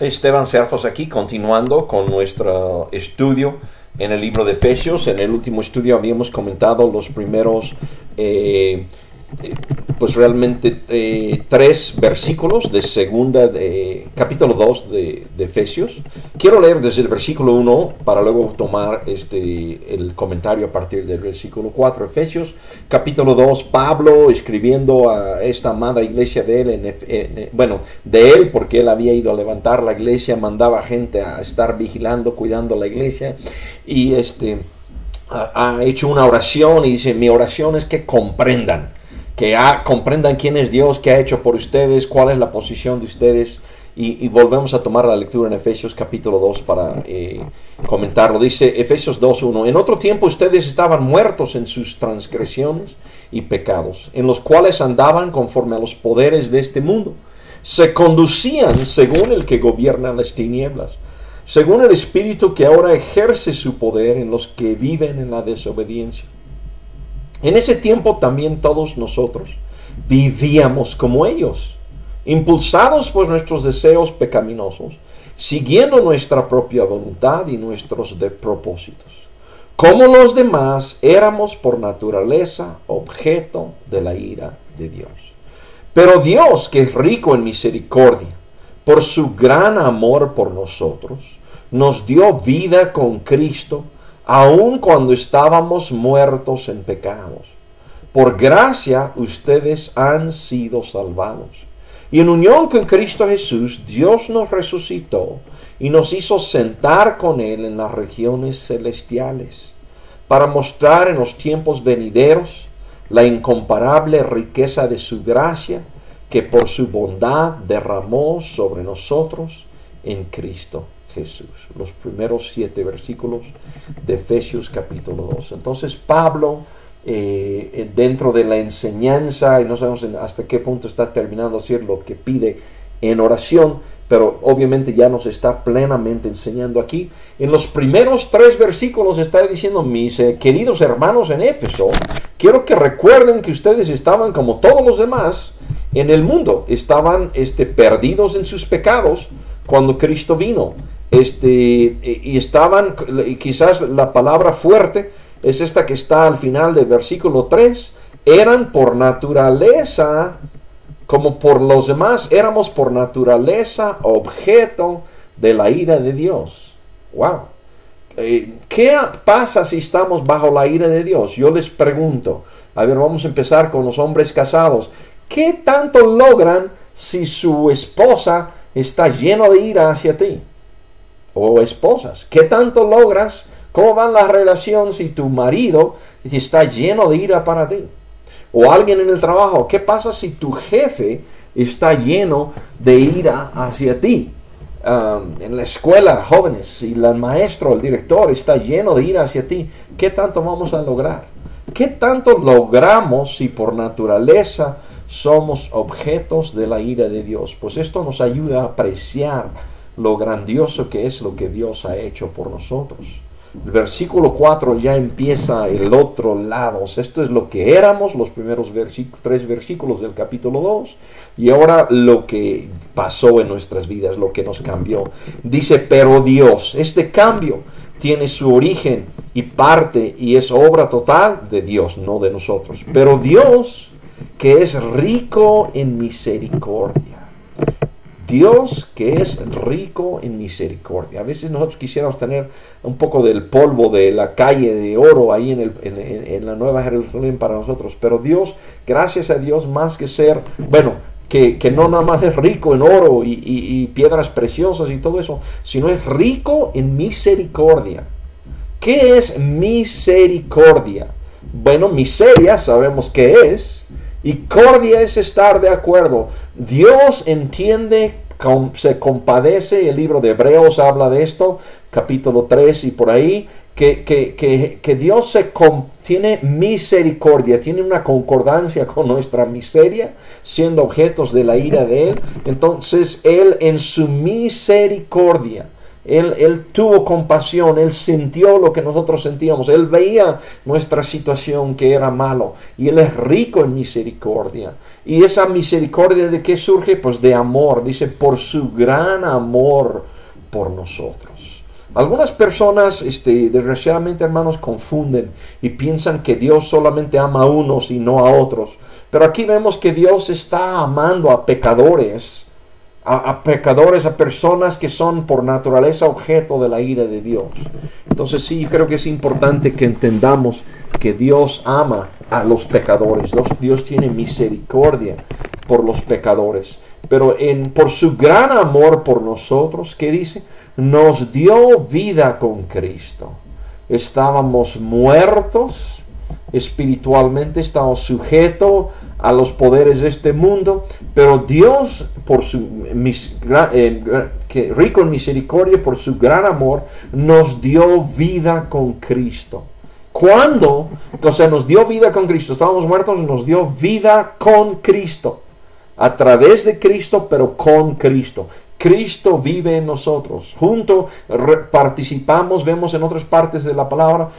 Esteban Serfos aquí, continuando con nuestro estudio en el libro de Efesios. En el último estudio habíamos comentado los primeros, pues realmente 3 versículos de capítulo 2 de Efesios. Quiero leer desde el versículo 1 para luego tomar el comentario a partir del versículo 4. Efesios capítulo 2, Pablo escribiendo a esta amada iglesia de él, de él, porque él había ido a levantar la iglesia, mandaba gente a estar vigilando, cuidando la iglesia, y ha hecho una oración y dice: mi oración es que comprendan quién es Dios, qué ha hecho por ustedes, cuál es la posición de ustedes. Y volvemos a tomar la lectura en Efesios capítulo 2 para comentarlo. Dice Efesios 2:1: en otro tiempo ustedes estaban muertos en sus transgresiones y pecados, en los cuales andaban conforme a los poderes de este mundo. Se conducían según el que gobierna las tinieblas, según el espíritu que ahora ejerce su poder en los que viven en la desobediencia. En ese tiempo también todos nosotros vivíamos como ellos, impulsados por nuestros deseos pecaminosos, siguiendo nuestra propia voluntad y nuestros propósitos. Como los demás, éramos por naturaleza objeto de la ira de Dios. Pero Dios, que es rico en misericordia, por su gran amor por nosotros, nos dio vida con Cristo, aun cuando estábamos muertos en pecados. Por gracia ustedes han sido salvados. Y en unión con Cristo Jesús, Dios nos resucitó y nos hizo sentar con Él en las regiones celestiales, para mostrar en los tiempos venideros la incomparable riqueza de su gracia, que por su bondad derramó sobre nosotros en Cristo Jesús. Los primeros 7 versículos de Efesios capítulo 2. Entonces Pablo, dentro de la enseñanza, y no sabemos hasta qué punto está terminando de decir lo que pide en oración, pero obviamente ya nos está plenamente enseñando aquí. En los primeros 3 versículos está diciendo: mis queridos hermanos en Éfeso, quiero que recuerden que ustedes estaban como todos los demás en el mundo, estaban perdidos en sus pecados cuando Cristo vino, y estaban, y quizás la palabra fuerte es esta que está al final del versículo 3, eran por naturaleza, como por los demás, éramos por naturaleza objeto de la ira de Dios. ¡Wow! ¿Qué pasa si estamos bajo la ira de Dios? Yo les pregunto, a ver, vamos a empezar con los hombres casados. ¿Qué tanto logran si su esposa está llena de ira hacia ti? O esposas, ¿qué tanto logras? ¿Cómo va la relación si tu marido está lleno de ira para ti? O alguien en el trabajo, ¿qué pasa si tu jefe está lleno de ira hacia ti? En la escuela, jóvenes, si el maestro, el director está lleno de ira hacia ti, ¿qué tanto vamos a lograr? ¿Qué tanto logramos si por naturaleza somos objetos de la ira de Dios? Pues esto nos ayuda a apreciar lo grandioso que es lo que Dios ha hecho por nosotros. El versículo 4 ya empieza el otro lado. Esto es lo que éramos, los primeros 3 versículos del capítulo 2, y ahora lo que pasó en nuestras vidas, lo que nos cambió. Dice: pero Dios, este cambio tiene su origen y parte y es obra total de Dios, no de nosotros. Pero Dios, que es rico en misericordia. Dios que es rico en misericordia. A veces nosotros quisiéramos tener un poco del polvo de la calle de oro ahí en la Nueva Jerusalén para nosotros. Pero Dios, gracias a Dios, más que ser, que no nada más es rico en oro y piedras preciosas y todo eso, sino es rico en misericordia. ¿Qué es misericordia? Bueno, miseria sabemos qué es, y cordia es estar de acuerdo. Dios entiende, se compadece. El libro de Hebreos habla de esto, capítulo 3 y por ahí, que Dios tiene misericordia, tiene una concordancia con nuestra miseria, siendo objetos de la ira de Él. Entonces Él, en su misericordia, Él tuvo compasión, Él sintió lo que nosotros sentíamos, Él veía nuestra situación que era malo, y Él es rico en misericordia. Y esa misericordia, ¿de qué surge? Pues de amor. Dice, por su gran amor por nosotros. Algunas personas, desgraciadamente, hermanos, confunden y piensan que Dios solamente ama a unos y no a otros. Pero aquí vemos que Dios está amando a pecadores, a pecadores, a personas que son por naturaleza objeto de la ira de Dios. Entonces sí, creo que es importante que entendamos que Dios ama a los pecadores. Dios tiene misericordia por los pecadores. Pero por su gran amor por nosotros, ¿qué dice? Nos dio vida con Cristo. Estábamos muertos espiritualmente, estábamos sujetos a los poderes de este mundo, pero Dios, por su rico en misericordia, por su gran amor, nos dio vida con Cristo. ¿Cuándo? O sea, nos dio vida con Cristo. Estábamos muertos, nos dio vida con Cristo. A través de Cristo, pero con Cristo. Cristo vive en nosotros. Juntos participamos, vemos en otras partes de la palabra,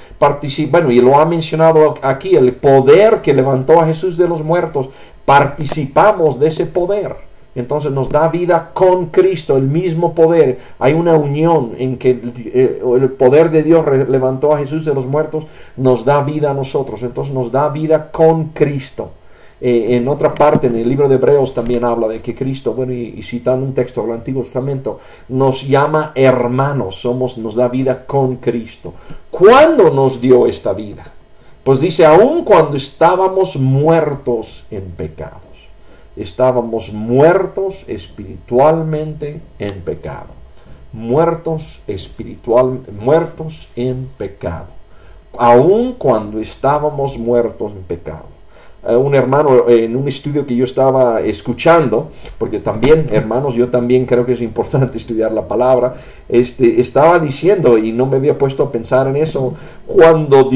y lo ha mencionado aquí, el poder que levantó a Jesús de los muertos. Participamos de ese poder. Entonces nos da vida con Cristo, el mismo poder. Hay una unión en que el poder de Dios levantó a Jesús de los muertos, nos da vida a nosotros. Entonces nos da vida con Cristo. En otra parte, en el libro de Hebreos también habla de que Cristo, y citando un texto del Antiguo Testamento, nos llama hermanos, nos da vida con Cristo. ¿Cuándo nos dio esta vida? Pues dice, aun cuando estábamos muertos en pecados. Estábamos muertos espiritualmente en pecado. Muertos en pecado. Aun cuando estábamos muertos en pecado. Un hermano en un estudio que yo estaba escuchando, porque también, hermanos, yo también creo que es importante estudiar la palabra, estaba diciendo, y no me había puesto a pensar en eso, cuando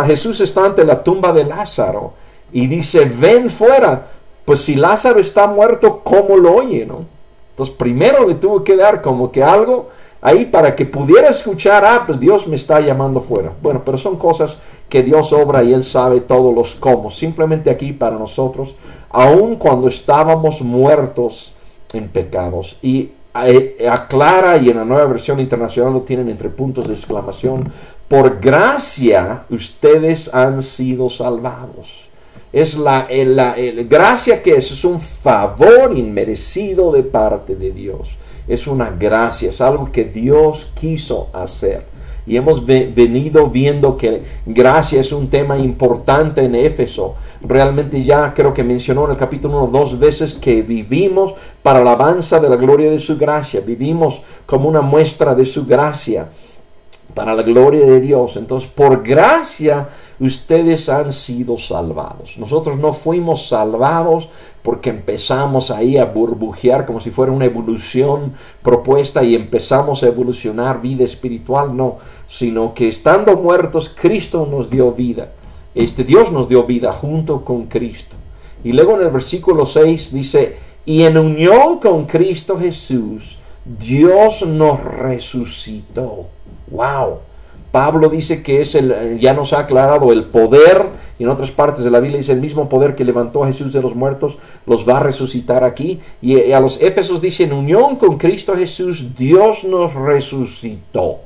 Jesús está ante la tumba de Lázaro, y dice, ven fuera. Pues si Lázaro está muerto, ¿cómo lo oye, no? Entonces primero le tuvo que dar como que algo ahí para que pudiera escuchar, pues Dios me está llamando fuera. Bueno, pero son cosas que Dios obra y Él sabe todos los cómo. Simplemente aquí para nosotros, aun cuando estábamos muertos en pecados. Y aclara, y en la Nueva Versión Internacional lo tienen entre puntos de exclamación, por gracia ustedes han sido salvados. Es la gracia que es un favor inmerecido de parte de Dios. Es una gracia, es algo que Dios quiso hacer. Y hemos venido viendo que gracia es un tema importante en Éfeso. Realmente ya creo que mencionó en el capítulo 1 2 veces que vivimos para la alabanza de la gloria de su gracia. Vivimos como una muestra de su gracia para la gloria de Dios. Entonces, por gracia ustedes han sido salvados. Nosotros no fuimos salvados porque empezamos ahí a burbujear como si fuera una evolución propuesta y empezamos a evolucionar vida espiritual, no, sino que estando muertos, Cristo nos dio vida. Dios nos dio vida junto con Cristo. Y luego en el versículo 6 dice, y en unión con Cristo Jesús, Dios nos resucitó. ¡Wow! Pablo dice que ya nos ha aclarado el poder, y en otras partes de la Biblia dice el mismo poder que levantó a Jesús de los muertos, los va a resucitar aquí. Y a los Éfesos dice, en unión con Cristo Jesús, Dios nos resucitó.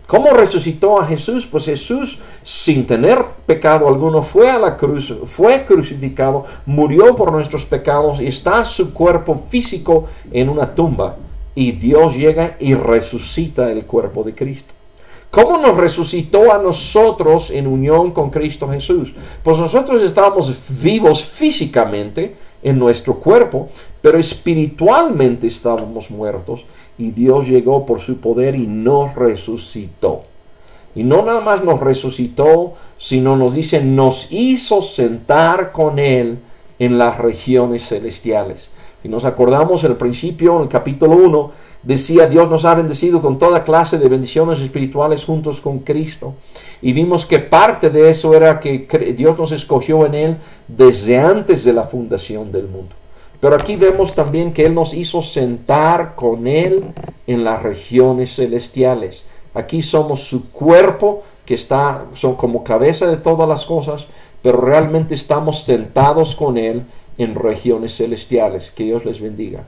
¿Cómo resucitó a Jesús? Pues Jesús, sin tener pecado alguno, fue a la cruz, fue crucificado, murió por nuestros pecados, y está su cuerpo físico en una tumba. Y Dios llega y resucita el cuerpo de Cristo. ¿Cómo nos resucitó a nosotros en unión con Cristo Jesús? Pues nosotros estábamos vivos físicamente en nuestro cuerpo, pero espiritualmente estábamos muertos, y Dios llegó por su poder y nos resucitó. Y no nada más nos resucitó, sino nos dice, nos hizo sentar con Él en las regiones celestiales. Y nos acordamos al principio, en el capítulo 1, decía, Dios nos ha bendecido con toda clase de bendiciones espirituales juntos con Cristo. Y vimos que parte de eso era que Dios nos escogió en Él desde antes de la fundación del mundo. Pero aquí vemos también que Él nos hizo sentar con Él en las regiones celestiales. Aquí somos su cuerpo, que son como cabeza de todas las cosas, pero realmente estamos sentados con Él en regiones celestiales. Que Dios les bendiga.